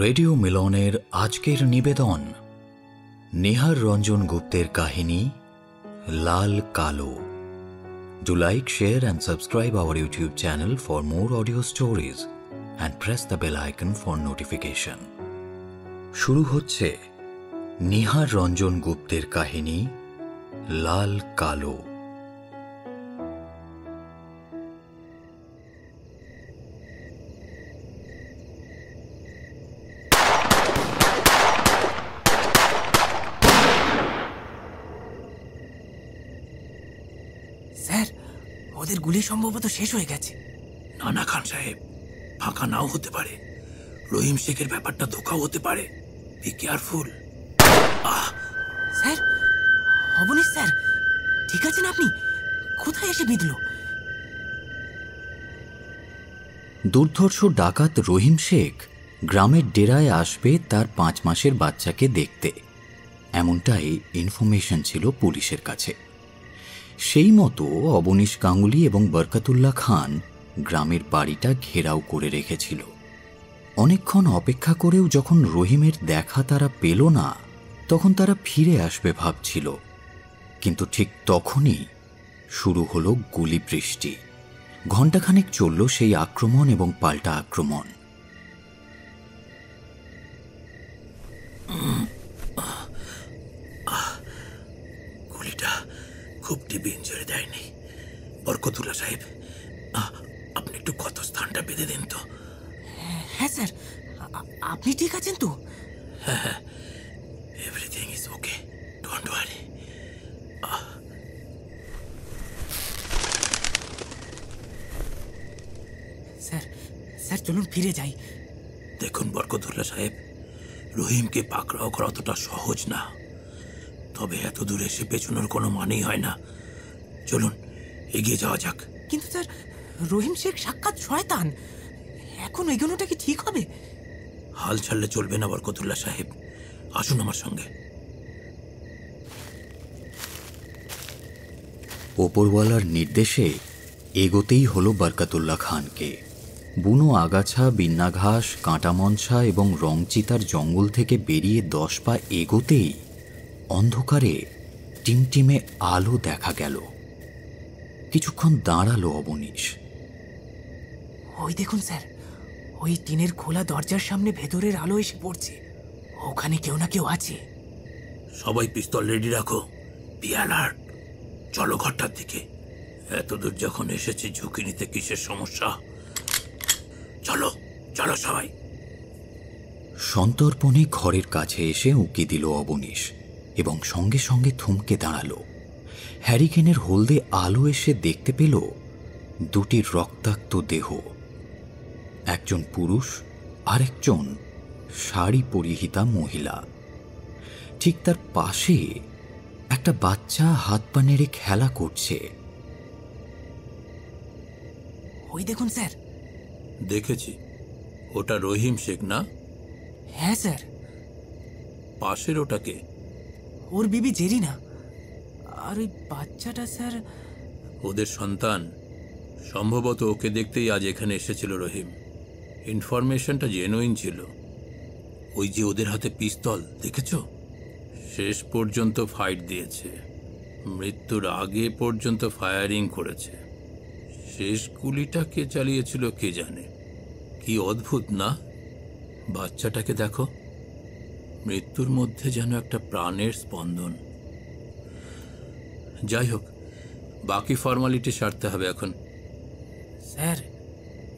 Radio মিলনের আজকের নিবেদন নিহার রঞ্জন গুপ্তের কাহিনী লাল কালো। Do like, share and subscribe our YouTube channel for more audio stories and press the bell icon for notification. শুরু হচ্ছে নিহার রঞ্জন গুপ্তের কাহিনী লাল কালো। স্যার, ওদের গুলি সম্ভবত শেষ হয়ে গেছে। নানা খান সাহেব, ফাঁকা নাও হতে পারে। রহিম শেখের ব্যাপারটা ধোঁকাও হতে পারে। Be careful. Sir, Abanish sir, ঠিক আছেন আপনি? কোথায় এসে বিঁধল? দুর্ধর্ষ ডাকাত রহিম শেখ গ্রামের ডেরায় আসবে তার 5 মাসের বাচ্চাকে দেখতে, এমনটাই ইনফরমেশন ছিল পুলিশের কাছে। সেই মতো অবনীশ গাঙ্গুলি এবং বরকতুল্লাহ খান গ্রামের বাড়িটা ঘেরাও করে রেখেছিল। অনেকক্ষণ অপেক্ষা করেও যখন রহিমের দেখা তারা পেল না, তখন তারা ফিরে আসবে ভাবছিল। কিন্তু ঠিক তখনই শুরু হলো গুলি বৃষ্টি। ঘণ্টাখানেক চলল সেই আক্রমণ এবং পাল্টা আক্রমণ। গুলিটা খুব ডিপ ইঞ্জুরি দেয়নি। বরকতুল্লাহ সাহেব, আপনি একটু ক্ষত স্থানটা বেঁধে দিন তো। হ্যাঁ স্যার, আপনি ঠিক আছেন তো? হ্যাঁ, everything is okay, don't worry. Sir, sir চলুন ফিরে যাই। দেখুন বরকতুল্লাহ সাহেব, রহিমকে পাকড়াও করা অতটা সহজ না। তবে এত দূরে এসে পেছনের কোনো মানেই হয় না। চলুন এগিয়ে যাওয়া যাক। কিন্তু স্যার, রহিম শেখ সাক্ষাৎ শয়তান। এখন এগোনোটা কি ঠিক হবে? হাল ছাড়লে চলবে না বরকতুল্লাহ সাহেব, আসুন আমার সঙ্গে। ওপরওয়ালার নির্দেশে এগোতেই হলো বরকতুল্লাহ খানকে। বুনো আগাছা, বিন্নাঘাস, কাঁটামনছা এবং রংচিতার জঙ্গল থেকে বেরিয়ে 10 পা এগোতেই অন্ধকারে টিমটিমে আলো দেখা গেল। কিছুক্ষণ দাঁড়ালো অবনীশ। ওই দেখুন স্যার, ওই টিনের খোলা দরজার সামনে ভেতরের আলো এসে পড়ছে। ওখানে কেউ না কেউ আছে। সবাই পিস্তল রেডি রাখো, বি অ্যালার্ট। চলো ঘরটার দিকে। এতদূর যখন এসেছি, ঝুঁকি নিতে কিসের সমস্যা? চলো চলো সবাই। সন্তর্পণে ঘরের কাছে এসে উঁকি দিল অবনীশ এবং সঙ্গে সঙ্গে থমকে দাঁড়ালো। হ্যারিকেনের হলদে আলো এসে দেখতে পেল 2টি রক্তাক্ত দেহ। একজন পুরুষ আর একজন শাড়ি পরিহিতা মহিলা। ঠিক তার পাশে একটা বাচ্চা হাত পা নেড়ে খেলা করছে। ওই দেখুন স্যার। দেখেছি, ওটা রহিম শেখ না? হ্যাঁ স্যার। পাশের ওটাকে? ওর বিবি জেরিনা। আর ওই বাচ্চাটা স্যার ওদের সন্তান। সম্ভবত ওকে দেখতেই আজ এখানে এসেছিল রহিম। ইনফরমেশনটা জেনুইন ছিল। ওই যে ওদের হাতে পিস্তল, দেখেছ? শেষ পর্যন্ত ফাইট দিয়েছে। মৃত্যুর আগে পর্যন্ত ফায়ারিং করেছে। শেষ গুলিটা কে চালিয়েছিল কে জানে। কি অদ্ভুত না? বাচ্চাটাকে দেখো, মৃত্যুর মধ্যে যেন একটা প্রাণের স্পন্দন। যাই হোক, বাকি ফর্মালিটি সারতে হবে এখন। স্যার,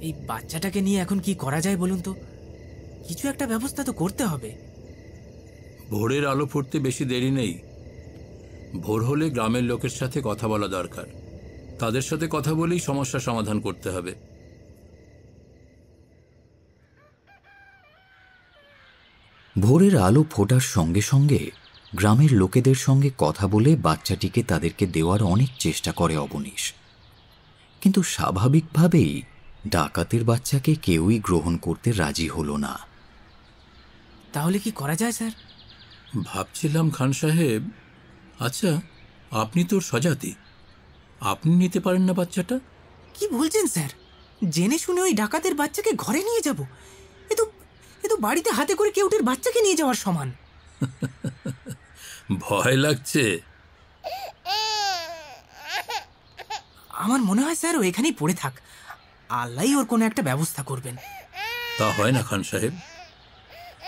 এই বাচ্চাটাকে নিয়ে এখন কি করা যায় বলুন তো? কিছু একটা ব্যবস্থা তো করতে হবে। ভোরের আলো ফুটতে বেশি দেরি নেই। ভোর হলে গ্রামের লোকের সাথে কথা বলা দরকার। তাদের সাথে কথা বলেই সমস্যা সমাধান করতে হবে। ভোরের আলো ফোটার সঙ্গে সঙ্গে গ্রামের লোকেদের সঙ্গে কথা বলে বাচ্চাটিকে তাদেরকে দেওয়ার অনেক চেষ্টা করে অবনীশ। কিন্তু স্বাভাবিকভাবেই ডাকাতের বাচ্চাকে কেউই গ্রহণ করতে রাজি হলো না। তাহলে কি করা যায় স্যার? ভাবছিলাম খান সাহেব, আচ্ছা আপনি তো সজাতি, আপনি নিতে পারেন না বাচ্চাটা? কি বলছেন স্যার? জেনে শুনে ওই ডাকাতের বাচ্চাকে ঘরে নিয়ে যাব? এ তো বাড়িতে হাতে করে কেউটের বাচ্চাকে নিয়ে যাওয়ার সমান। ভয় লাগছে? আমার মনে হয় স্যার ও এখানেই পড়ে থাক, আল্লাহই ওর কোনো একটা ব্যবস্থা করবেন। তা হয় না খান সাহেব।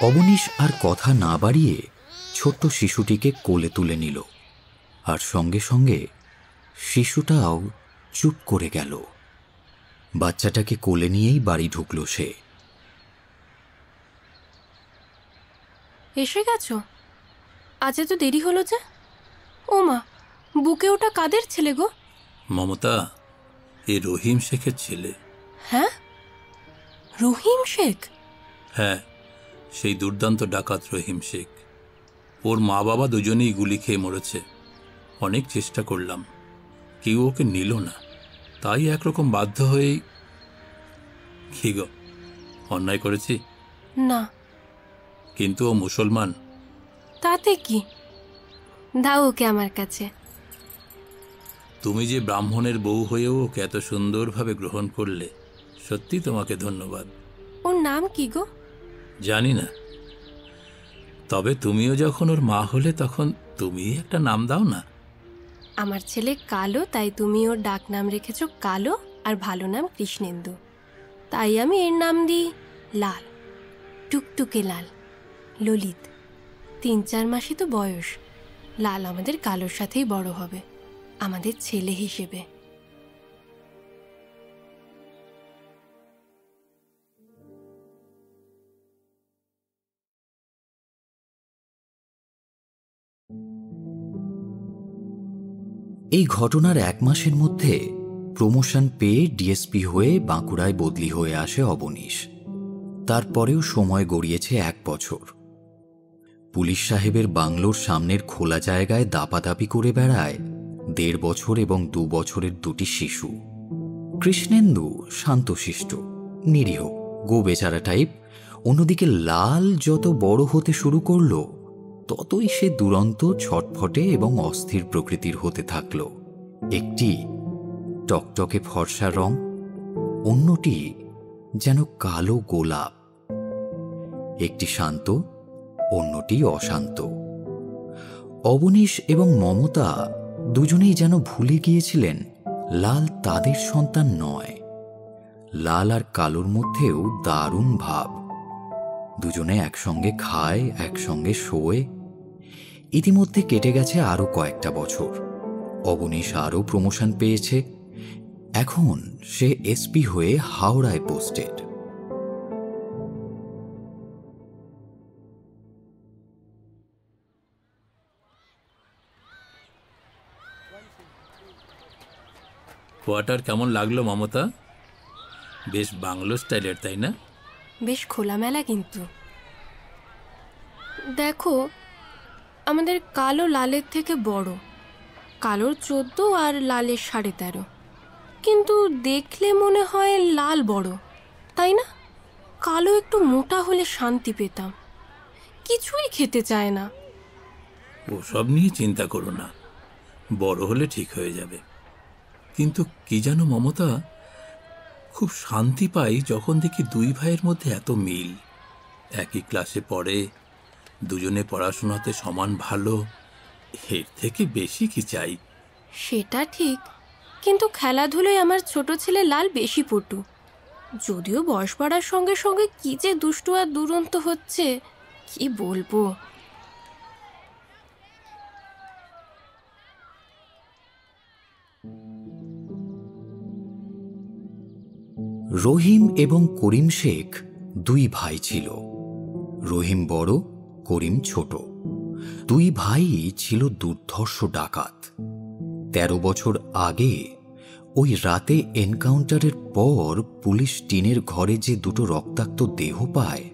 অবনীশ আর কথা না বাড়িয়ে ছোট্ট শিশুটিকে কোলে তুলে নিল, আর সঙ্গে সঙ্গে শিশুটাও চুপ করে গেল। বাচ্চাটাকে কোলে নিয়েই বাড়ি ঢুকল সে। এসে গেছো? আজ এত দেরি হলো যে? ও মা, বুকে ওটা কাদের ছেলে গো? মমতা, এ রহিম শেখের ছেলে। হ্যাঁ, রহিম শেখ? হ্যাঁ, সেই দুর্দান্ত ডাকাত রহিম শেখ। ওর মা বাবা দুজনেই গুলি খেয়ে মরেছে। অনেক চেষ্টা করলাম, কেউ ওকে নিল না, তাই একরকম বাধ্য হয়েই। কি গো, অন্যায় করেছি? না। কিন্তু ও মুসলমান। তাতে কি, দাও ওকে আমার কাছে। তুমি যে ব্রাহ্মণের বউ হয়েও ওকে এত সুন্দরভাবে গ্রহণ করলে, সত্যি তোমাকে ধন্যবাদ। ওর নাম কি গো? জানি না, তবে তুমিও যখন ওর মা হলে তখন তুমি একটা নাম দাও না। আমার ছেলে কালো, তাই তুমি ওর ডাক নাম রেখেছো কালো, আর ভালো নাম কৃষ্ণেন্দু। তাই আমি এর নাম দিই লাল, টুকটুকে লাল, ললিত। 3-4 মাসই তো বয়স। লাল আমাদের কালোর সাথেই বড় হবে, আমাদের ছেলে হিসেবে। এই ঘটনার 1 মাসের মধ্যে প্রমোশন পেয়ে ডিএসপি হয়ে বাঁকুড়ায় বদলি হয়ে আসে অবনীশ। তারপরেও সময় গড়িয়েছে 1 বছর। পুলিশ সাহেবের বাংলোর সামনের খোলা জায়গায় দাপাদাপি করে বেড়ায় 1.5 বছর এবং 2 বছরের 2টি শিশু। কৃষ্ণেন্দু শান্তশিষ্ট, নিরীহ, গো বেচারা টাইপ। অন্যদিকে লাল যত বড় হতে শুরু করল, ততই সে দুরন্ত, ছটফটে এবং অস্থির প্রকৃতির হতে থাকল। একটি টকটকে ফর্সা রং, অন্যটি যেন কালো গোলাপ। একটি শান্ত, অন্যটি অশান্ত। অবনীশ এবং মমতা দুজনেই যেন ভুলে গিয়েছিলেন লাল তাদের সন্তান নয়। লাল আর কালোর মধ্যেও দারুণ ভাব। দুজনে একসঙ্গে খায়, একসঙ্গে শোয়। ইতিমধ্যে কেটে গেছে আরও কয়েকটা বছর। অবনীশ আরও প্রমোশন পেয়েছে। এখন সে এসপি হয়ে হাওড়ায় পোস্টেড। কোয়ার্টার কেমন লাগলো মমতা? বেশ বাংলো স্টাইলের, তাই না? বেশ খোলামেলা কিন্তু। দেখো, আমাদের কালো লালের থেকে বড়। কালোর 14 আর লালের 13.5। কিন্তু দেখলে মনে হয় লাল বড়, তাই না? কালো একটু মোটা হলে শান্তি পেতাম। কিছুই খেতে চায় না। ওসব নিয়ে চিন্তা করো না, বড় হলে ঠিক হয়ে যাবে। কিন্তু কি জানো মমতা, খুব শান্তি পাই যখন দেখি 2 ভাইয়ের মধ্যে এত মিল। একই ক্লাসে পড়ে, দুজনে পড়াশোনাতে সমান ভালো। এর থেকে বেশি কি চাই? সেটা ঠিক, কিন্তু খেলাধুলোয় আমার ছোট ছেলে লাল বেশি পটু। যদিও বয়স বাড়ার সঙ্গে সঙ্গে কি যে দুষ্টু আর দুরন্ত হচ্ছে, কি বলবো। রহিম এবং করিম শেখ 2 ভাই ছিল। রহিম বড়, করিম ছোট। 2 ভাই ছিল দুর্ধর্ষ ডাকাত। 13 বছর আগে ওই রাতে এনকাউন্টারের পর পুলিশ টিনের ঘরে যে 2টো রক্তাক্ত দেহ পায়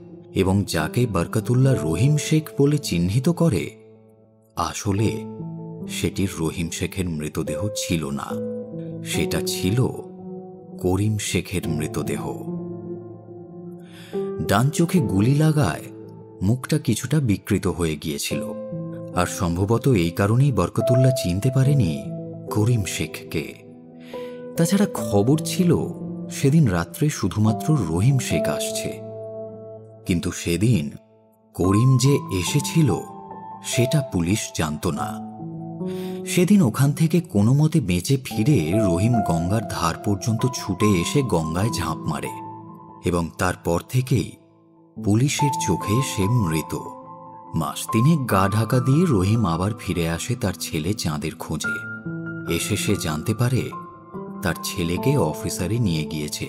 এবং যাকে বরকতুল্লাহ রহিম শেখ বলে চিহ্নিত করে, আসলে সেটি রহিম শেখের মৃতদেহ ছিল না, সেটা ছিল করিম শেখের মৃতদেহ। ডান চোখে গুলি লাগায় মুখটা কিছুটা বিকৃত হয়ে গিয়েছিল, আর সম্ভবত এই কারণেই বরকতুল্লাহ চিনতে পারেনি করিম শেখকে। তাছাড়া খবর ছিল সেদিন রাত্রে শুধুমাত্র রহিম শেখ আসছে। কিন্তু সেদিন করিম যে এসেছিল সেটা পুলিশ জানত না। সেদিন ওখান থেকে কোনো মতে বেঁচে ফিরে রহিম গঙ্গার ধার পর্যন্ত ছুটে এসে গঙ্গায় ঝাঁপ মারে এবং তারপর থেকেই পুলিশের চোখে সে মৃত। মাস তিনেক গা ঢাকা দিয়ে রহিম আবার ফিরে আসে তার ছেলে চাঁদের খোঁজে। এসে সে জানতে পারে তার ছেলেকে অফিসারে নিয়ে গিয়েছে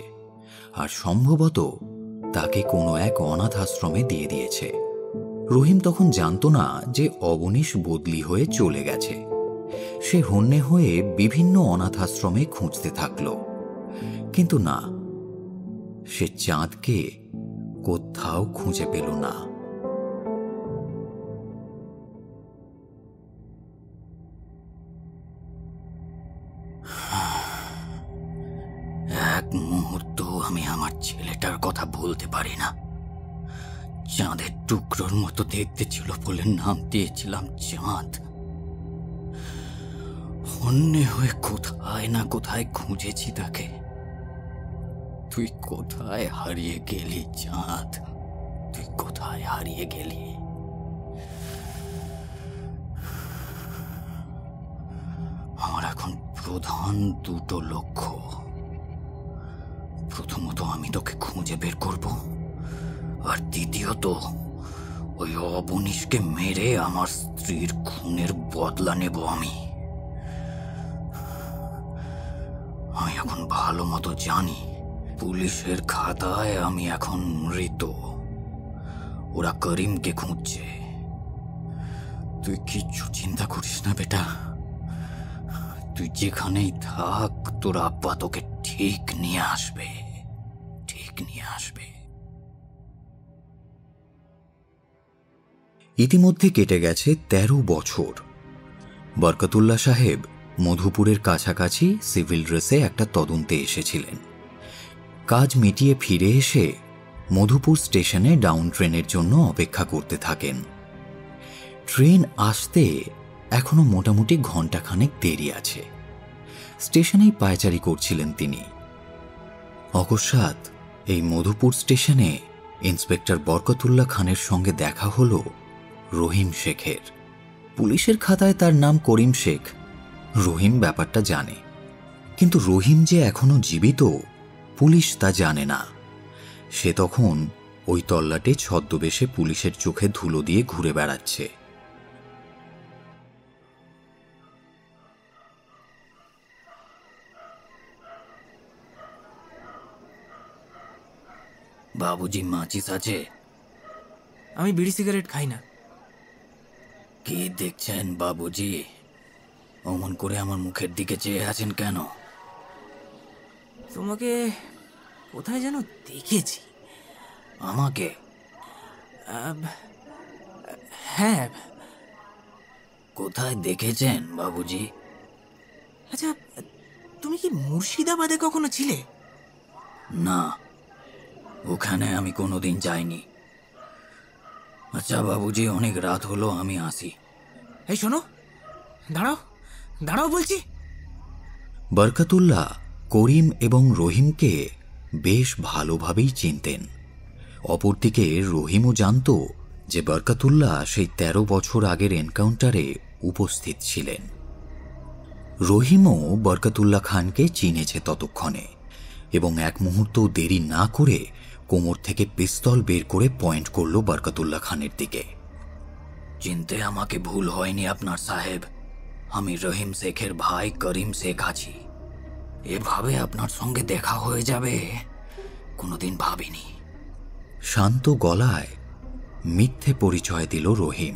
আর সম্ভবত তাকে কোনো এক অনাথ আশ্রমে দিয়ে দিয়েছে। রহিম তখন জানত না যে অবনীশ বদলি হয়ে চলে গেছে। সে হন্যে হয়ে বিভিন্ন অনাথ আশ্রমে খুঁজতে থাকল, কিন্তু না, সে চাঁদকে কোথাও খুঁজে পেল না। এক মুহূর্ত আমি আমার ছেলেটার কথা বলতে পারি না। চাঁদের টুকরোর মতো দেখতে ছিল বলে নাম দিয়েছিলাম চাঁদ। হন্যে হয়ে কোথায় না কোথায় খুঁজেছি তাকে। তুই কোথায় হারিয়ে গেলি চাঁদ? তুই কোথায় হারিয়ে গেলি? আমার এখন প্রধান দুটো লক্ষ্য। প্রথমত আমি তোকে খুঁজে বের করব, আর দ্বিতীয়ত ওই অবনীশকে মেরে আমার স্ত্রীর খুনের বদলা নেব। আমি এখন ভালো মতো জানি পুলিশের খাতায় আমি এখন মৃত। ওরা করিমকে খুঁজছে। তুই কিচ্ছু চিন্তা করিস না বেটা। তুই যেখানেই থাক, তোর আব্বা তোকে ঠিক নিয়ে আসবে, ঠিক নিয়ে আসবে। ইতিমধ্যে কেটে গেছে 13 বছর। বরকতুল্লাহ সাহেব মধুপুরের কাছাকাছি সিভিল ড্রেসে একটা তদন্তে এসেছিলেন। কাজ মিটিয়ে ফিরে এসে মধুপুর স্টেশনে ডাউন ট্রেনের জন্য অপেক্ষা করতে থাকেন। ট্রেন আসতে এখনো মোটামুটি ঘণ্টাখানেক দেরি আছে। স্টেশনেই পায়চারি করছিলেন তিনি। অকস্মাৎ এই মধুপুর স্টেশনে ইন্সপেক্টর বরকতুল্লাহ খানের সঙ্গে দেখা হলো রহিম শেখের। পুলিশের খাতায় তার নাম করিম শেখ। রহিম ব্যাপারটা জানে, কিন্তু রহিম যে এখনো জীবিত পুলিশ তা জানে না। সে তখন ওই তল্লাটে ছদ্মবেশে পুলিশের চোখে ধুলো দিয়ে ঘুরে বেড়াচ্ছে। বাবুজি মাচিস আছে? আমি বিড়ি সিগারেট খাই না। কি দেখছেন বাবুজি? অমন করে আমার মুখের দিকে চেয়ে আছেন কেন? তোমাকে কোথায় যেন দেখেছি। আমাকে? হ্যাঁ। কোথায় দেখেছেন বাবুজি? আচ্ছা, তুমি কি মুর্শিদাবাদে কখনো ছিলে? না, ওখানে আমি কোনোদিন যাইনি। আচ্ছা বাবুজি, অনেক রাত হলো, আমি আসি। এই শোনো, দাঁড়াও দাঁড়াও বলছি। বরকতুল্লাহ করিম এবং রহিমকে বেশ ভালোভাবেই চিনতেন। অপরদিকে রহিমও জানত যে বরকতুল্লাহ সেই 13 বছর আগের এনকাউন্টারে উপস্থিত ছিলেন। রহিমও বরকতুল্লাহ খানকে চিনেছে ততক্ষণে, এবং এক মুহূর্ত দেরি না করে কোমর থেকে পিস্তল বের করে পয়েন্ট করল বরকতুল্লাহ খানের দিকে। চিনতে আমাকে ভুল হয়নি আপনার সাহেব। আমি রহিম শেখের ভাই করিম শেখ আছি। এভাবে আপনার সঙ্গে দেখা হয়ে যাবে কোনোদিন ভাবিনি। শান্ত গলায় মিথ্যে পরিচয় দিল রহিম।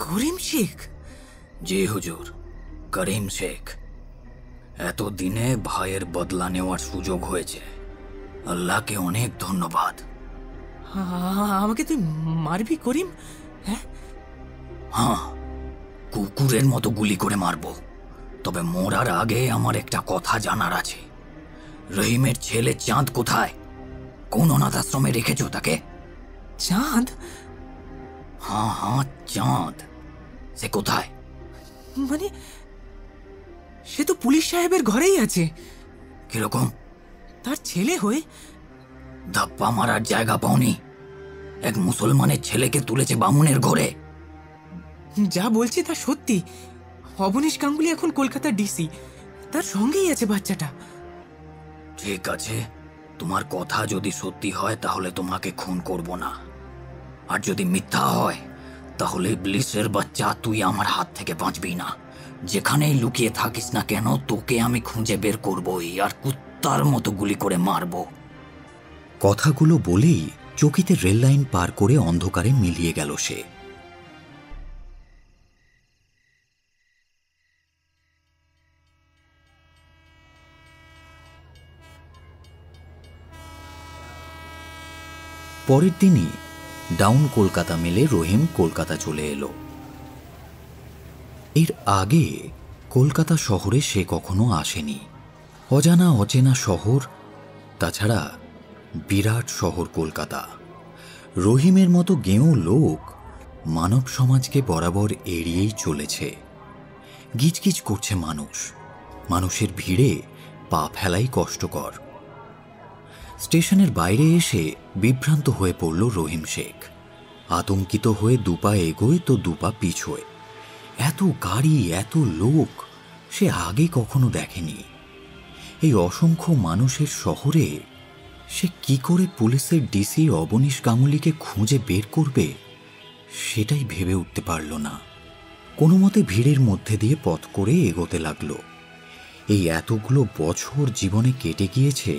করিম শেখ? জি হুজুর, করিম শেখ। এতদিনে ভাইয়ের বদলা নেওয়ার সুযোগ হয়েছে। আল্লাহকে অনেক ধন্যবাদ। আমাকে তুই মারবি করিম? হ্যাঁ, কুকুরের মতো গুলি করে মারব। তবে মরার আগে আমার একটা কথা জানার আছে। রহিমের ছেলে চাঁদ কোথায়? কোন অনাথ আশ্রমে রেখেছ তাকে? চাঁদ? হ্যাঁ, চাঁদ। সে কোথায়? মানে সে তো পুলিশ সাহেবের ঘরেই আছে। কিরকম? তার ছেলে হয়ে? ধাপ্পা মারার জায়গা পাওনি? এক মুসলমানের ছেলেকে তুলেছে বামুনের ঘরে। যা বলছি তা সত্যি। অবনীশ গাঙ্গুলি এখন কলকাতার ডিসি, তার সঙ্গেই আছে বাচ্চাটা। ঠিক আছে, তোমার কথা যদি সত্যি হয় তাহলে তোমাকে খুন করব না, আর যদি মিথ্যা হয় তাহলে ইবলিসের বাচ্চা তুই আমার হাত থেকে বাঁচবি না। যেখানেই লুকিয়ে থাকিস না কেন তোকে আমি খুঁজে বের করবই, আর কুত্তার মতো গুলি করে মারব। কথাগুলো বলেই চকিতে রেল লাইন পার করে অন্ধকারে মিলিয়ে গেল সে। পরের দিনই ডাউন কলকাতা মেলে রহিম কলকাতা চলে এলো। এর আগে কলকাতা শহরে সে কখনো আসেনি। অজানা অচেনা শহর, তাছাড়া বিরাট শহর কলকাতা। রহিমের মতো গেঁয়ো লোক মানব সমাজকে বরাবর এড়িয়েই চলেছে। গিজগিজ করছে মানুষ, মানুষের ভিড়ে পা ফেলাই কষ্টকর। স্টেশনের বাইরে এসে বিভ্রান্ত হয়ে পড়ল রহিম শেখ। আতঙ্কিত হয়ে দুপা এগোয় তো দুপা পিছোয়। এত গাড়ি, এত লোক সে আগে কখনো দেখেনি। এই অসংখ্য মানুষের শহরে সে কি করে পুলিশের ডিসি অবনীশ গাঙ্গুলিকে খুঁজে বের করবে সেটাই ভেবে উঠতে পারল না। কোনো মতে ভিড়ের মধ্যে দিয়ে পথ করে এগোতে লাগলো। এই এতগুলো বছর জীবনে কেটে গিয়েছে,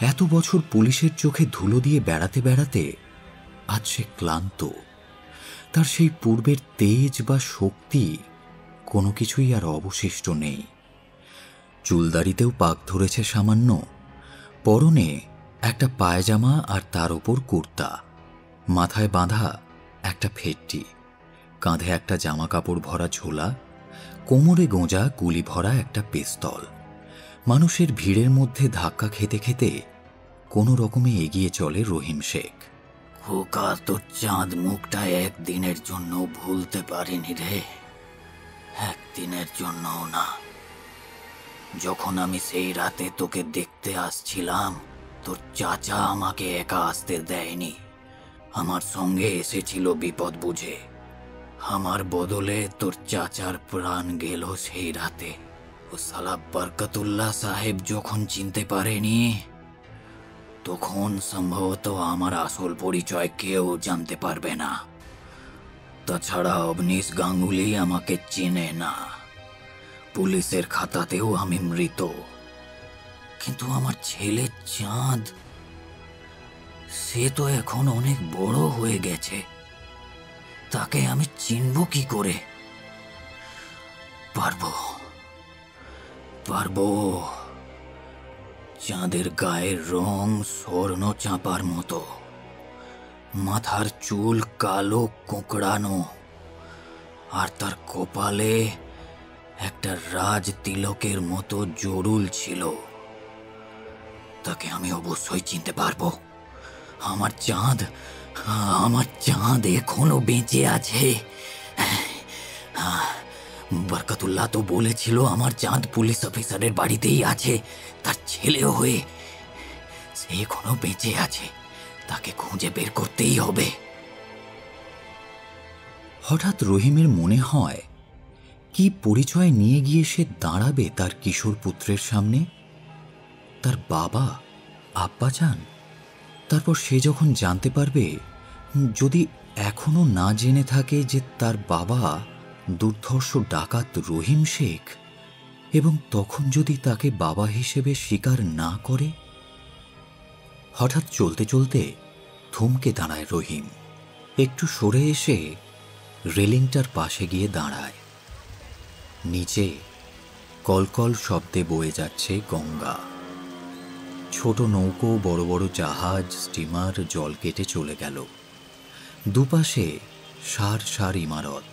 এত বছর পুলিশের চোখে ধুলো দিয়ে বেড়াতে বেড়াতে আজ সে ক্লান্ত। তার সেই পূর্বের তেজ বা শক্তি কোনো কিছুই আর অবশিষ্ট নেই। চুলদারিতেও পাক ধরেছে সামান্য। পরনে একটা পায়জামা আর তার ওপর কুর্তা, মাথায় বাঁধা একটা ফেটটি, কাঁধে একটা জামা কাপড় ভরা ঝোলা, কোমরে গোঁজা গুলি ভরা একটা পিস্তল। মানুষের ভিড়ের মধ্যে ধাক্কা খেতে খেতে কোনো রকমে এগিয়ে চলে রহিম শেখ। খোকা, তোর চাঁদ মুখটা একদিনের জন্য ভুলতে পারিনি রে, একদিনের জন্যও না। যখন আমি সেই রাতে তোকে দেখতে আসছিলাম, তোর চাচা আমাকে একা আসতে দেয়নি, আমার সঙ্গে এসেছিল বিপদ বুঝে। আমার বদলে তোর চাচার প্রাণ গেল সেই রাতে। ও সালা বরকতুল্লাহ সাহেব যখন চিনতে পারেনি, তখন সম্ভবত আমার আসল পরিচয় কেউ জানতে পারবে না। তাছাড়া অবনীশ গাঙ্গুলি আমাকে চেনে না, পুলিশের খাতাতেও আমি মৃত। কিন্তু আমার ছেলে চাঁদ, সে তো এখন অনেক বড় হয়ে গেছে, তাকে আমি চিনব কি করে? পারবো। চাঁদের গায়ের রং স্বর্ণ চাঁপার মতো, মাথার চুল কালো কোঁকড়ানো, আর তার কপালে একটা রাজ তিলকের মতো জরুল ছিল। তাকে আমি অবশ্যই চিনতে পারবো। আমার চাঁদ এখনো বেঁচে আছে। বরকতুল্লাহ তো বলেছিল আমার চাঁদ পুলিশ অফিসারের বাড়িতেই আছে, তার ছেলেও হয়ে। সে এখনো বেঁচে আছে, তাকে খুঁজে বের করতেই হবে। হঠাৎ রহিমের মনে হয়, কি পরিচয় নিয়ে গিয়ে সে দাঁড়াবে তার কিশোর পুত্রের সামনে? তার বাবা, আব্বাজান। তারপর সে যখন জানতে পারবে, যদি এখনো না জেনে থাকে যে তার বাবা দুর্ধর্ষ ডাকাত রহিম শেখ, এবং তখন যদি তাকে বাবা হিসেবে স্বীকার না করে। হঠাৎ চলতে চলতে থমকে দাঁড়ায় রহিম। একটু সরে এসে রেলিংটার পাশে গিয়ে দাঁড়ায়। নিচে কলকল শব্দে বয়ে যাচ্ছে গঙ্গা। ছোট নৌকো, বড় বড় জাহাজ, স্টিমার জল কেটে চলে গেল। দুপাশে সার সার ইমারত।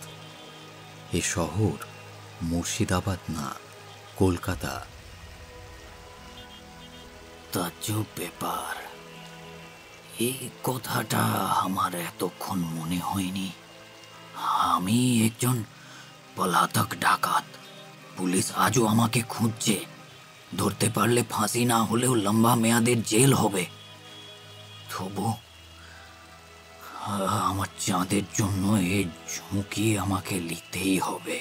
এ শহর মুর্শিদাবাদ না, কলকাতা। তাজ্জব ব্যাপার, এই কথাটা আমার এতক্ষণ মনে হয়নি। আমি একজন পলাতক ডাকাত, পুলিশ আজও আমাকে খুঁজছে। ধরতে পারলে ফাঁসি না হলেও লম্বা মেয়াদের জেল হবে। তবু আমার চাঁদের জন্য এই ঝুঁকি আমাকে নিতেই হবে।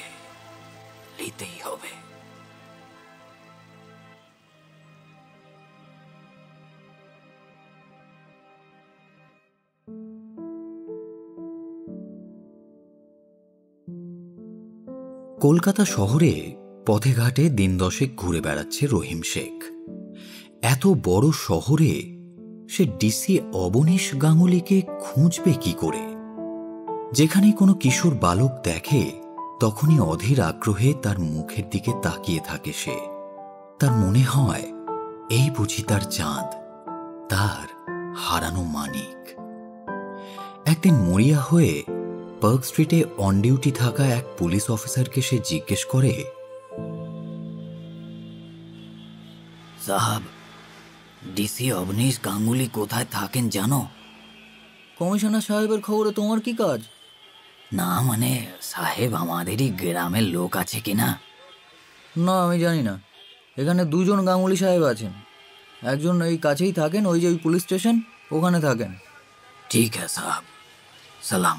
কলকাতা শহরে পথে ঘাটে দিন দশেক ঘুরে বেড়াচ্ছে রহিম শেখ। এত বড় শহরে সে ডিসি অবনীশ গাঙ্গুলিকে খুঁজবে কি করে? যেখানে কোনো কিশোর বালক দেখে তখনই অধীর আগ্রহে তার মুখের দিকে তাকিয়ে থাকে সে। তার মনে হয় এই বুঝি তার চাঁদ, তার হারানো মানিক। একদিন মরিয়া হয়ে পার্ক স্ট্রিটে অন ডিউটি থাকা এক পুলিশ অফিসারকে সে জিজ্ঞেস করে, সাহাব, ডিসি অবনীশ গাঙ্গুলি কোথায় থাকেন জানো? কমিশনার সাহেবের খবরে তোমার কি কাজ? না মানে সাহেব আমাদেরই গ্রামের লোক আছে কিনা? না, আমি জানি না। এখানে দুজন গাঙ্গুলি সাহেব আছেন। একজন এই কাছেই থাকেন, ওই যে ওই পুলিশ স্টেশন, ওখানে থাকেন। ঠিক আছে সাহাব, সালাম।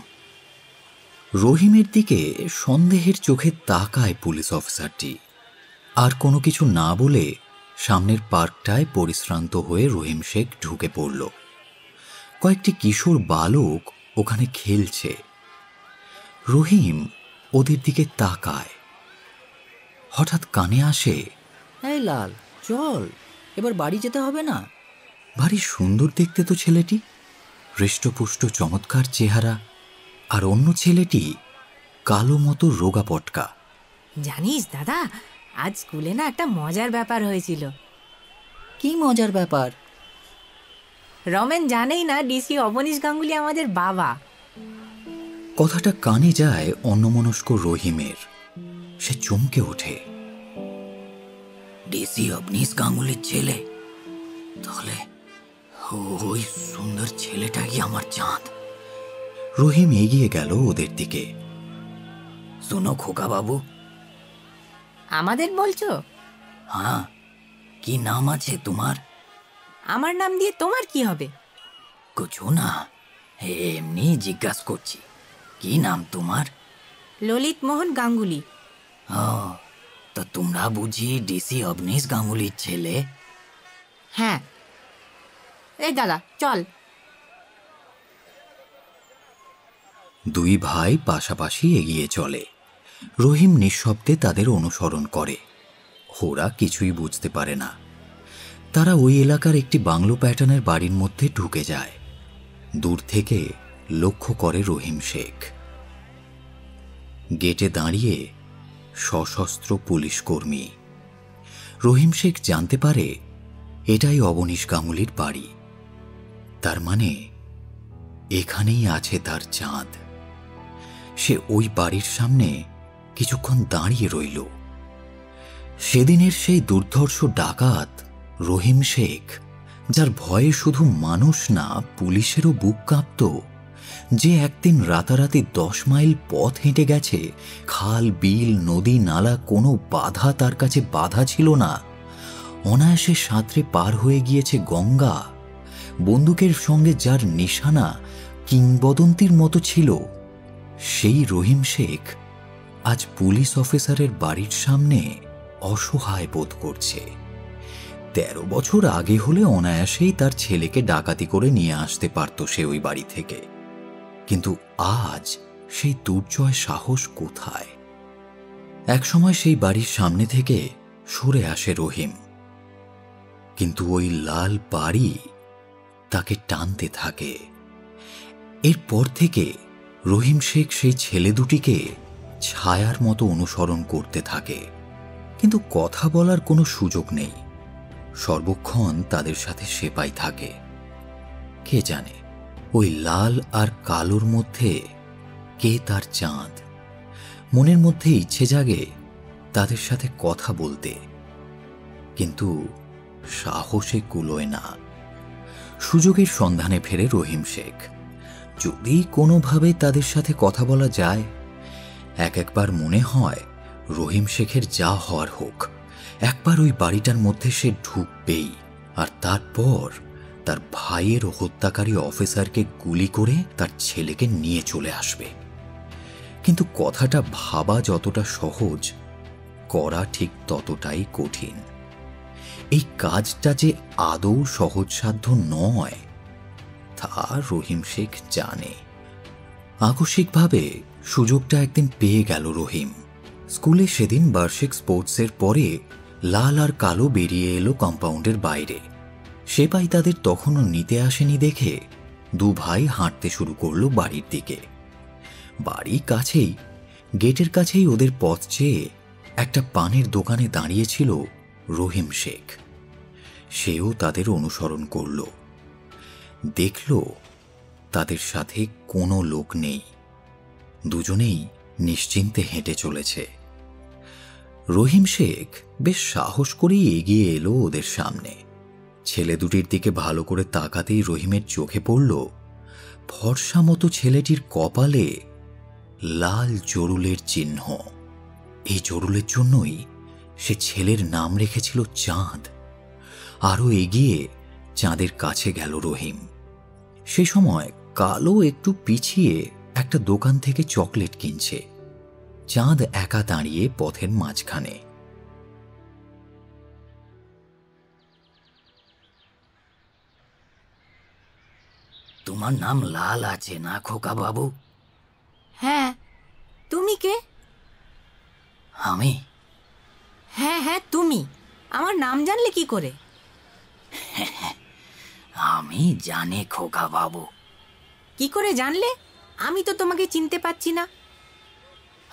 রহিমের দিকে সন্দেহের চোখে তাকায় পুলিশ অফিসারটি। আর কোনো কিছু না বলে সামনের পার্কটায় পরিশ্রান্ত হয়ে রহিম শেখ ঢুকে পড়ল। কয়েকটি কিশোর বালক ওখানে খেলছে। রহিম ওদের দিকে তাকায়। হঠাৎ কানে আসে, এই লাল, চল, এবার বাড়ি যেতে হবে না? ভারী সুন্দর দেখতে তো ছেলেটি, হৃষ্টপুষ্ট চমৎকার চেহারা। আর অন্য ছেলেটি কালো মতো রোগা পটকা। জানিস দাদা, আজ স্কুলে না একটা মজার ব্যাপার হয়েছিল। কি মজার ব্যাপার? রমেন জানেই না ডিসি অবনীশ গাঙ্গুলি আমাদের বাবা। কথাটা কানে যায় অন্যমনস্ক রহিমের। সে চমকে ওঠে। ডিসি অবনীশ গাঙ্গুলির ছেলে? তাহলে ওই সুন্দর ছেলেটা কি আমার চাঁদ? রহিম এগিয়ে গেল ওদের দিকে। শোনো খোকা বাবু। আমাদের বলছো? হ্যাঁ, কি নাম আছে তোমার? আমার নাম দিয়ে তোমার কি হবে? কিছু না, এমনি জিজ্ঞাসা করছি। কি নাম তোমার? ললিত মোহন গাঙ্গুলি। ও, তা তোমরা বুঝি ডিসি অবনীশ গাঙ্গুলির ছেলে? হ্যাঁ। এই দাদা চল। দুই ভাই পাশাপাশি এগিয়ে চলে। রহিম নিঃশব্দে তাদের অনুসরণ করে। ওরা কিছুই বুঝতে পারে না। তারা ওই এলাকার একটি বাংলো প্যাটার্নের বাড়ির মধ্যে ঢুকে যায়। দূর থেকে লক্ষ্য করে রহিম শেখ। গেটে দাঁড়িয়ে সশস্ত্র পুলিশ কর্মী। রহিম শেখ জানতে পারে এটাই অবনীশ গাঙ্গুলির বাড়ি। তার মানে এখানেই আছে তার চাঁদ। সে ওই বাড়ির সামনে কিছুক্ষণ দাঁড়িয়ে রইল। সেদিনের সেই দুর্ধর্ষ ডাকাত রহিম শেখ, যার ভয়ে শুধু মানুষ না পুলিশেরও বুক কাঁপত, যে একদিন রাতারাতি 10 মাইল পথ হেঁটে গেছে, খাল বিল নদী নালা কোনো বাধা তার কাছে বাধা ছিল না, অনায়াসে সাঁতরে পার হয়ে গিয়েছে গঙ্গা, বন্দুকের সঙ্গে যার নিশানা কিংবদন্তির মতো ছিল, সেই রহিম শেখ আজ পুলিশ অফিসারের বাড়ির সামনে অসহায় বোধ করছে। 13 বছর আগে হলে অনায়াসেই তার ছেলেকে ডাকাতি করে নিয়ে আসতে পারত সে ওই বাড়ি থেকে। কিন্তু আজ সেই দুর্জয় সাহস কোথায়? একসময় সেই বাড়ির সামনে থেকে সরে আসে রহিম, কিন্তু ওই লাল বাড়ি তাকে টানতে থাকে। এরপর থেকে রহিম শেখ সেই ছেলে দুটিকে ছায়ার মতো অনুসরণ করতে থাকে, কিন্তু কথা বলার কোনো সুযোগ নেই। সর্বক্ষণ তাদের সাথে সেপাই থাকে। কে জানে ওই লাল আর কালোর মধ্যে কে তার চাঁদ? মনের মধ্যে ইচ্ছে জাগে তাদের সাথে কথা বলতে, কিন্তু সাহসে কুলোয় না। সুযোগের সন্ধানে ফেরে রহিম শেখ। যদি কোনোভাবে তাদের সাথে কথা বলা যায়। একবার মনে হয় রহিম শেখের যা হওয়ার হোক, একবার ওই বাড়িটার মধ্যে সে ঢুকবেই, আর তারপর তার ভাইয়ের হত্যাকারী অফিসারকে গুলি করে তার ছেলেকে নিয়ে চলে আসবে। কিন্তু কথাটা ভাবা যতটা সহজ, করা ঠিক ততটাই কঠিন। এই কাজটা যে আদৌ সহজসাধ্য নয় তা রহিম শেখ জানে। আকস্মিকভাবে সুযোগটা একদিন পেয়ে গেল রহিম। স্কুলে সেদিন বার্ষিক স্পোর্টসের পরে লাল আর কালো বেরিয়ে এলো কম্পাউন্ডের বাইরে। সেপাই তাদের তখনও নিতে আসেনি দেখে দু ভাই হাঁটতে শুরু করলো বাড়ির দিকে। বাড়ির কাছেই, গেটের কাছেই ওদের পথ চেয়ে একটা পানের দোকানে দাঁড়িয়েছিল রহিম শেখ। সেও তাদের অনুসরণ করল। দেখল তাদের সাথে কোনো লোক নেই, দুজনেই নিশ্চিন্তে হেঁটে চলেছে। রহিম শেখ বেশ সাহস করেই এগিয়ে এলো ওদের সামনে। ছেলে দুটির দিকে ভালো করে তাকাতেই রহিমের চোখে পড়ল ফর্সা মতো ছেলেটির কপালে লাল জরুলের চিহ্ন। এই জরুলের জন্যই সে ছেলের নাম রেখেছিল চাঁদ। আরও এগিয়ে চাঁদের কাছে গেল রহিম। সে সময় কালো একটু পিছিয়ে একটা দোকান থেকে চকলেট কিনছে। চাঁদ একা দাঁড়িয়ে পথের মাঝখানে। তোমার নাম লাল আছে না খোকা বাবু? হ্যাঁ, তুমি কে? আমি? হ্যাঁ হ্যাঁ, তুমি আমার নাম জানলে কি করে? আমি জানি খোকা বাবু। কি করে জানলে? আমি তো তোমাকে চিনতে পারছি না।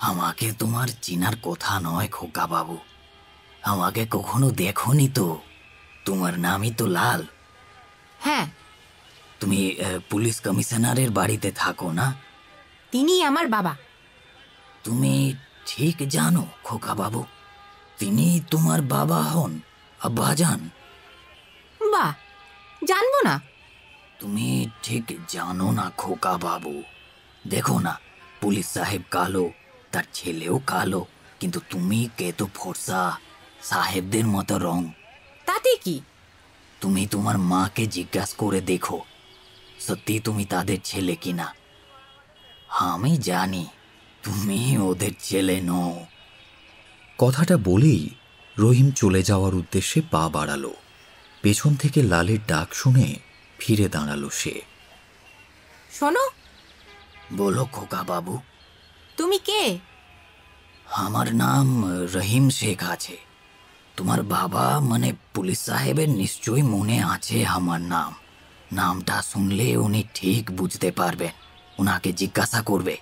আমাকে তোমার চিনার কথা নয় খোকা বাবু, আমাকে কখনো দেখোনি তো। তোমার নামই তো লাল। হ্যাঁ। তুমি পুলিশ কমিশনারের বাড়িতে থাকো না? তিনি আমার বাবা। তুমি ঠিক জানো খোকা বাবু, তিনি তোমার বাবা হন, আব্বাজান? বাহ, জানবো না? তুমি ঠিক জানো না খোকা বাবু। দেখো না, পুলিশ সাহেব কালো, তার ছেলেও কালো, কিন্তু তুমি কে তো ফর্সা, সাহেবদের মতো রং। তাতে কি? তুমি তোমার মাকে জিজ্ঞাসা করে দেখো সত্যি তুমি তাদের ছেলে কিনা। আমি জানি তুমি ওদের ছেলে নও। কথাটা বলেই রহিম চলে যাওয়ার উদ্দেশ্যে পা বাড়ালো। পেছন থেকে লালের ডাক শুনে ফিরে দাঁড়ালো সে। শোনো। বলো খোকা বাবু। তুমি কে? আমার নাম রহিম শেখ আছে। তোমার বাবা মানে পুলিশ সাহেবের নিশ্চয়ই মনে আছে আমার নাম। নামটা শুনলে উনি ঠিক বুঝতে পারবেন, ওনাকে জিজ্ঞাসা করবে।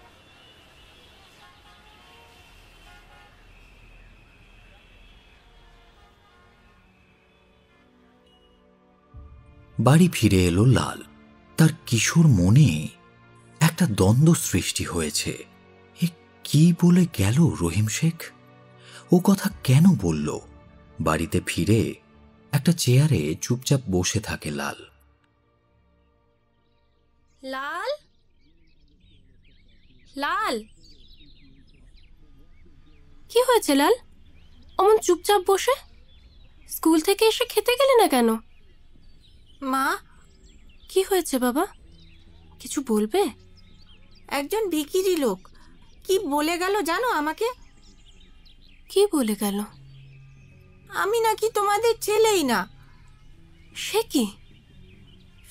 বাড়ি ফিরে এলো লাল। তার কিশোর মনে একটা দ্বন্দ্ব সৃষ্টি হয়েছে। এ কি বলে গেল রহিম শেখ? ও কথা কেন বলল? বাড়িতে ফিরে একটা চেয়ারে চুপচাপ বসে থাকে লাল। লাল, লাল, কি হয়েছে লাল? অমন চুপচাপ বসে? স্কুল থেকে এসে খেতে গেলে না কেন? মা। কি হয়েছে বাবা? কিছু বলবে? একজন ভিখিরি লোক কি বলে গেল জানো আমাকে? কি বলে গেল? আমি নাকি তোমাদের ছেলেই না। সে কি?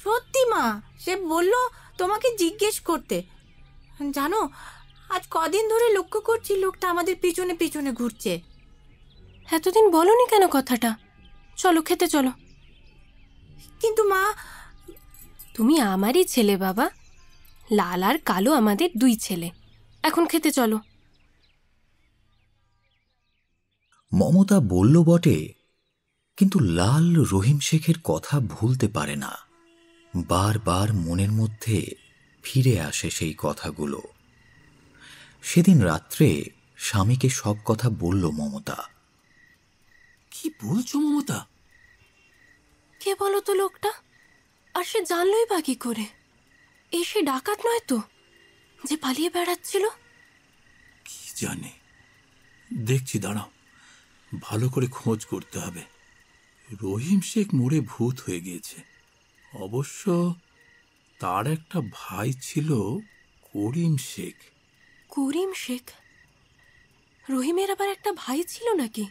সত্যি মা, সে বলল তোমাকে জিজ্ঞেস করতে। জানো, আজ কদিন ধরে লক্ষ্য করছি লোকটা আমাদের পিছনে পিছনে ঘুরছে। এতদিন বলনি কেন কথাটা? চলো খেতে চলো। কিন্তু মা, তুমি আমারই ছেলে বাবা। লাল আর কালো আমাদের দুই ছেলে। এখন খেতে চলো। মমতা বলল বটে, কিন্তু লাল রহিম শেখের কথা ভুলতে পারে না। বারবার মনের মধ্যে ফিরে আসে সেই কথাগুলো। সেদিন রাত্রে স্বামীকে সব কথা বলল মমতা। কি বলছো মমতা? কে বলো তো লোকটা? আর সে জানলই বা কি করে? সে ডাকাত নয় তো যে পালিয়ে বেড়াচ্ছিল? কি জানে, দেখছি, দাঁড়াও, ভালো করে খোঁজ করতে হবে। রহিম শেখ মরে ভূত হয়ে গিয়েছে, অবশ্য তার একটা ভাই ছিল করিম শেখ। করিম শেখ? রহিমের আবার একটা ভাই ছিল নাকি?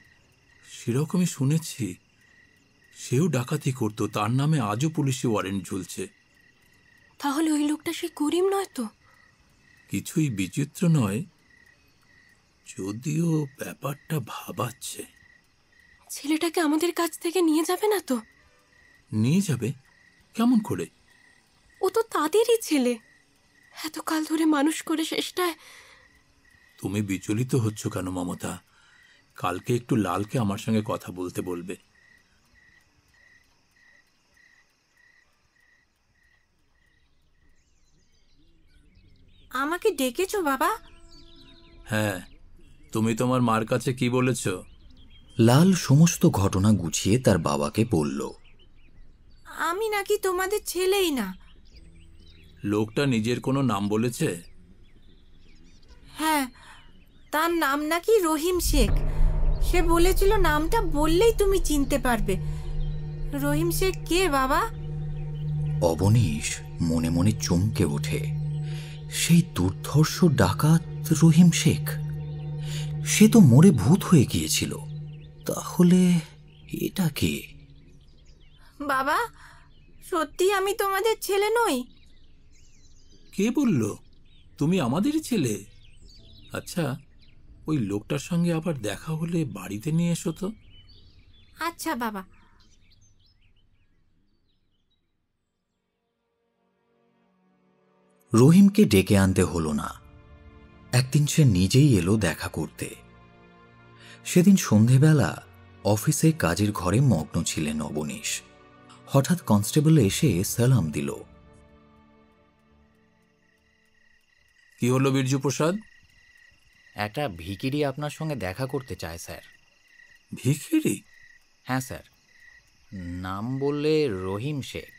সেরকমই শুনেছি। সেও ডাকাতি করত, তার নামে আজও পুলিশি ওয়ারেন্ট ঝুলছে। তাহলে ওই লোকটা সে করিম নয় তো? কিছুই বিচিত্র নয়, যদিও ব্যাপারটা ভাবাচ্ছে। ছেলেটাকে আমাদের কাছ থেকে নিয়ে যাবে না তো? নিয়ে যাবে? কেমন করে? ও তো তাদেরই ছেলে, এতকাল ধরে মানুষ করে শেষটায়। তুমি বিচলিত হচ্ছ কেন মমতা? কালকে একটু লালকে আমার সঙ্গে কথা বলতে বলবে। আমাকে ডেকেছো বাবা? হ্যাঁ, তুমি তোমার মার কাছে কি বলেছ? লাল সমস্ত ঘটনা গুছিয়ে তার বাবাকে বলল। আমি নাকি তোমাদের ছেলেই না। লোকটা নিজের কোনো নাম বলেছে? হ্যাঁ, তার নাম নাকি রহিম শেখ। সে বলেছিল নামটা বললেই তুমি চিনতে পারবে। রহিম শেখ কে বাবা? অবনীশ মনে মনে চমকে ওঠে। সেই দুর্ধর্ষ ডাকাত রহিম শেখ, সে তো মরে ভূত হয়ে গিয়েছিল। তাহলে এটা কে? বাবা, সত্যি আমি তোমাদের ছেলে নই? কে বলল তুমি আমাদেরই ছেলে? আচ্ছা, ওই লোকটার সঙ্গে আবার দেখা হলে বাড়িতে নিয়ে এসো তো। আচ্ছা বাবা। রহিমকে ডেকে আনতে হলো না। একদিন সে নিজেই এলো দেখা করতে। সেদিন সন্ধেবেলা অফিসে কাজের ঘরে মগ্ন ছিলেন অবনীশ। হঠাৎ কনস্টেবল এসে সালাম দিল। কি হলো বীরজু প্রসাদ? একটা ভিখিরি আপনার সঙ্গে দেখা করতে চায় স্যার। ভিখিরি? হ্যাঁ স্যার, নাম বললে রহিম শেখ।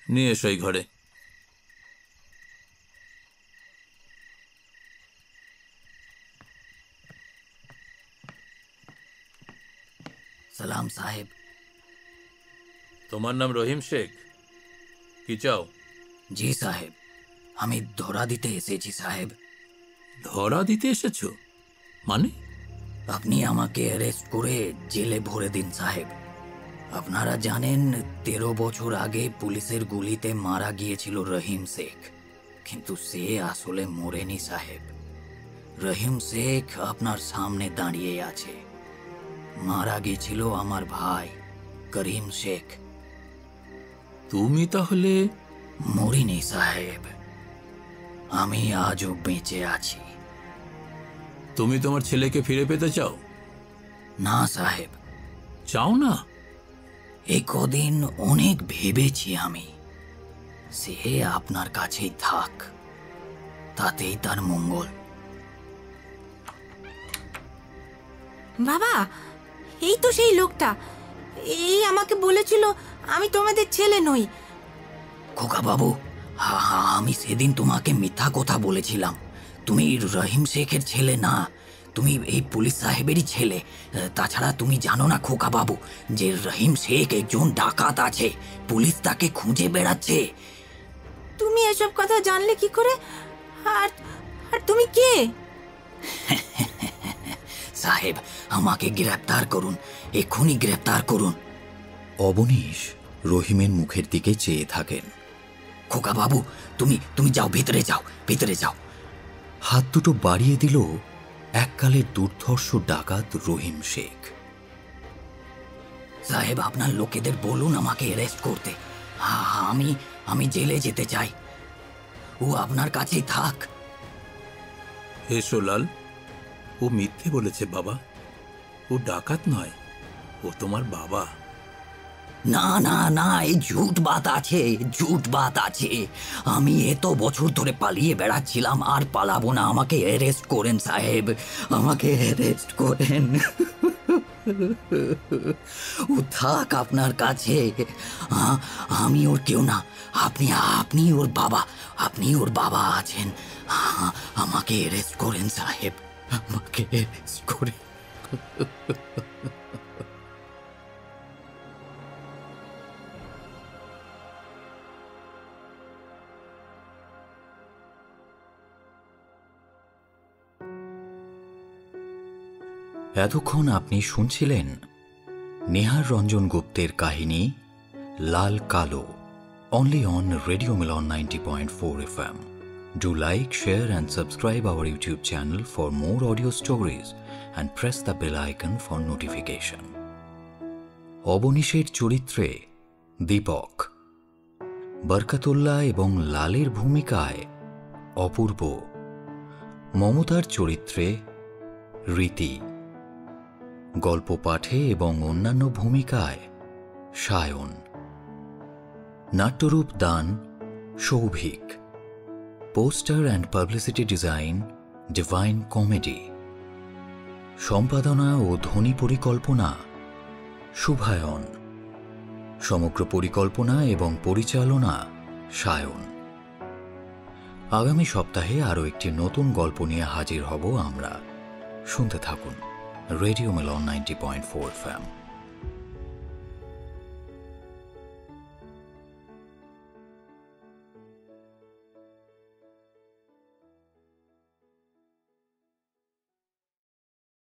নিয়ে এসো এই ঘরে। সালাম সাহেব। তোমার নাম রহিম শেখ? কি চাও? জি সাহেব, আমি ধরা দিতে এসেছি সাহেব। ধরা দিতে এসেছো? মানে? আপনি আমাকে অ্যারেস্ট করে জেলে ভরে দিন সাহেব। আপনারা জানেন 13 বছর আগে পুলিশের গুলিতে মারা গিয়েছিল রহিম শেখ, কিন্তু সে আসলে মরেনি সাহেব। রহিম শেখ আপনার সামনে দাঁড়িয়ে আছে। মারা গিয়েছিল আমার ভাই করিম শেখ। তুমি তাহলে? মরিনি সাহেব, আমি আজও বেঁচে আছি। তুমি তোমার ছেলেকে ফিরে পেতে চাও? না সাহেব। চাও না? এই কদিন অনেক ভেবেছি আমি। সে আপনার কাছেই থাক, তাতেই তার মঙ্গল। বাবা, এই তো সেই লোকটা। এই আমাকে বলেছিল আমি তোমাদের ছেলে নই। খোকা বাবু, আমি সেদিন তোমাকে মিথ্যা কথা বলেছিলাম। তুমি রহিম শেখের ছেলে না, তুমি এই পুলিশ সাহেবেরই ছেলে। তাছাড়া তুমি জানো না খোকা বাবু যে রহিম শেখ একজন ডাকাত আছে, পুলিশ তাকে খুঁজে বেড়াচ্ছে। তুমি এসব কথা জানলে কি করে? আর আর তুমি কে? সাহেব, আমাকে গ্রেপ্তার করুন, এক্ষুনি গ্রেপ্তার করুন। অবনীশ রহিমের মুখের দিকে চেয়ে থাকেন। খোকা বাবু, তুমি যাও, ভিতরে যাও, ভিতরে যাও। হাত দুটো বাড়িয়ে দিল এককালের দুর্ধর্ষ ডাকাত রহিম শেখ। সাহেব, আপনার লোকেদের বলুন আমাকে অ্যারেস্ট করতে। আমি জেলে যেতে চাই। ও আপনার কাছেই থাক। এসো লাল, ও মিথ্যে বলেছে বাবা। ও ডাকাত নয়, ও তোমার বাবা। না না না, এই ঝুট বাত আছে, ঝুট বাত আছে। আমি এত বছর ধরে পালিয়ে বেড়াচ্ছিলাম, আর পালাবো না। আমাকে অ্যারেস্ট করেন সাহেব, আমাকে অ্যারেস্ট করেন। ও থাক আপনার কাছে। আমি ওর কেউ না, আপনি ওর বাবা, আপনি ওর বাবা আছেন। আমাকে অ্যারেস্ট করেন সাহেব, আমাকে অ্যারেস্ট করেন। এতক্ষণ আপনি শুনছিলেন নেহার রঞ্জন গুপ্তের কাহিনী লাল কালো, only on Radio Milan 90.4 FM. Do like, share and subscribe our YouTube channel for more audio stories and press the bell icon for notification. অবনীশের চরিত্রে দীপক, বরকতুল্লাহ এবং লালের ভূমিকায় অপূর্ব, মমতার চরিত্রে রীতি, গল্প পাঠে এবং অন্যান্য ভূমিকায় সায়ন, নাট্যরূপ দান Souvik, poster and publicity design divine comedy, সম্পাদনা ও ধ্বনি পরিকল্পনা শুভায়ন, সমগ্র পরিকল্পনা এবং পরিচালনা সায়ন। আগামী সপ্তাহে আরও একটি নতুন গল্প নিয়ে হাজির হব আমরা। শুনতে থাকুন রেডিও মিলন 90.4 FM।